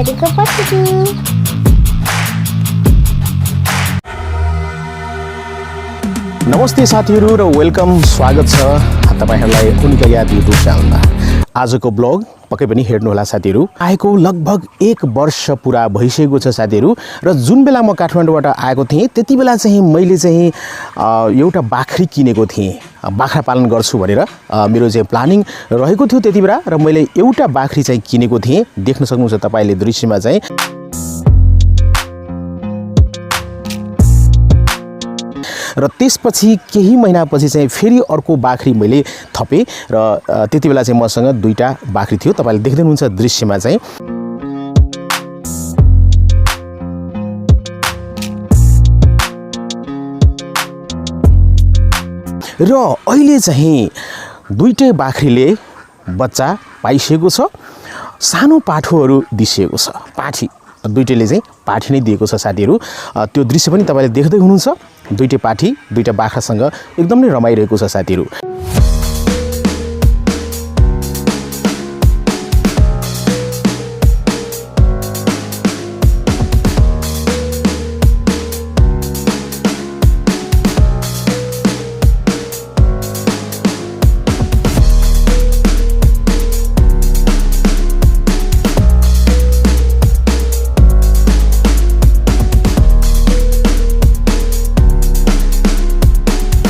ड्याडीको पछि नमस्ते साथीहरू र वेलकम स्वागत छ तपाईहरुलाई ओनिक अग्यात युट्युब च्यानलमा। आजको ब्लग पक्कै पनि हेर्नु होला साथीहरू। आएको लगभग 1 वर्ष पुरा भइसकेको छ साथीहरू र जुन बेला म काठमाडौँबाट आएको थिएँ त्यति बेला चाहिँ मैले चाहिँ एउटा बाख्री किनेको थिएँ। बाख्रा पालन गर्छु भनेर मेरो चाहिँ प्लानिङ रहेको थियो त्यति बेला र मैले एउटा बाख्री चाहिँ किनेको थिएँ। देख्न सक्नुहुन्छ तपाईले दृश्यमा चाहिँ। र त्यसपछि केही महिनापछि चाहिँ फेरि अर्को बाख्री मैले थपेँ र त्यति बेला चाहिँ मसँग 2टा बाख्री थियो। तपाईले देख्दै हुनुहुन्छ दृश्यमा चाहिँ। र अहिले चाहिँ 2टै बाख्रीले बच्चा पाइसकेको छ। सानो पाठोहरू दिइसकेको छ। पाठी 2टैले चाहिँ पाठी नै दिएको छ साथीहरू। त्यो दृश्य पनि तपाईले देख्दै हुनुहुन्छ। 2टै पाठी 2टा बाख्रासँग एकदम नै रमाइरहेको छ साथीहरू।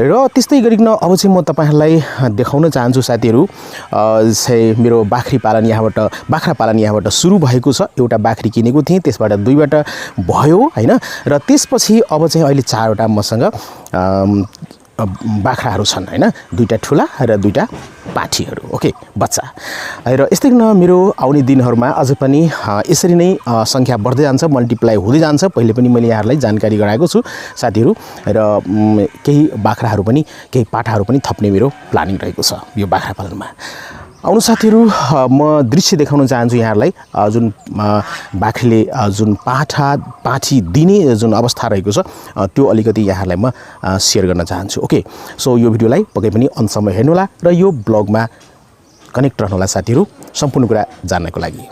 र त्यस्तै गरिकन अब चाहिँ म तपाईहरुलाई देखाउन चाहन्छु साथीहरू। चाहिँ मेरो बाख्रा पालन यहाँबाट सुरु भएको छ। एउटा बाख्री किनेको थिएँ, त्यसबाट 2बाट भयो हैन। र त्यसपछि अब चाहिँ अहिले 4वटा मसँग बाख्राहरू छन् हैन। 2टा ठुला र 2टा पाठीहरू। ओके, बच्चा। र यस्तै गर्न मेरो आउने दिनहरुमा अझ पनि यसरी नै संख्या बढ्दै जान्छ, मल्टिप्लाई हुँदै जान्छ। पहिले पनि मैले यहाँहरुलाई जानकारी गराएको छु साथीहरू। र केही बाख्राहरू पनि केही पाठाहरू पनि थप्ने मेरो प्लानिङ रहेको छ यो बाख्रा पालनमा। आउनु साथीहरू, म दृश्य देखाउन चाहन्छु यहाँहरुलाई। जुन बाख्रीले जुन पाठी दिने जुन अवस्था रहेको छ त्यो अलिकति यहाँहरुलाई म शेयर गर्न चाहन्छु। ओके, सो यो भिडियोलाई पक्कै पनि अन्तसम्म हेर्नु होला र यो ब्लगमा कनेक्ट रहनु होला साथीहरू, सम्पूर्ण कुरा जान्नको लागि।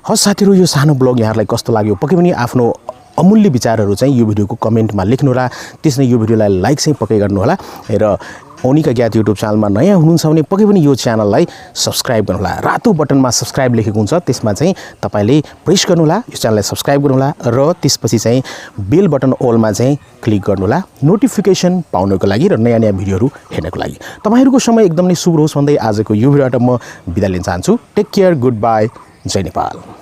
हस् साथीहरु, यो सानो ब्लग यहाँहरुलाई कस्तो लाग्यो पक्कै पनि आफ्नो अमूल्य विचारहरू चाहिँ यो भिडियोको कमेन्टमा लेख्नुहोला। त्यसै यो भिडियोलाई लाइक चाहिँ पक्कै गर्नुहोला र ओनिक अज्ञात युट्युब च्यानलमा नयाँ हुनुहुन्छ भने पक्कै पनि यो च्यानललाई सब्स्क्राइब गर्नुहोला। रातो बटनमा सब्स्क्राइब लेखेको हुन्छ, त्यसमा चाहिँ तपाईले प्रेस गर्नुहोला, यो च्यानललाई सब्स्क्राइब गर्नुहोला र त्यसपछि चाहिँ बेल बटन अलमा चाहिँ क्लिक गर्नुहोला नोटिफिकेसन पाउनको लागि र नयाँ नयाँ भिडियोहरू हेर्नको लागि। तपाईहरुको समय एकदम नै शुभ होस् भन्दै आजको यो भिडियोबाट म बिदा लिन चाहन्छु। Take care, good by, Jay Nepal.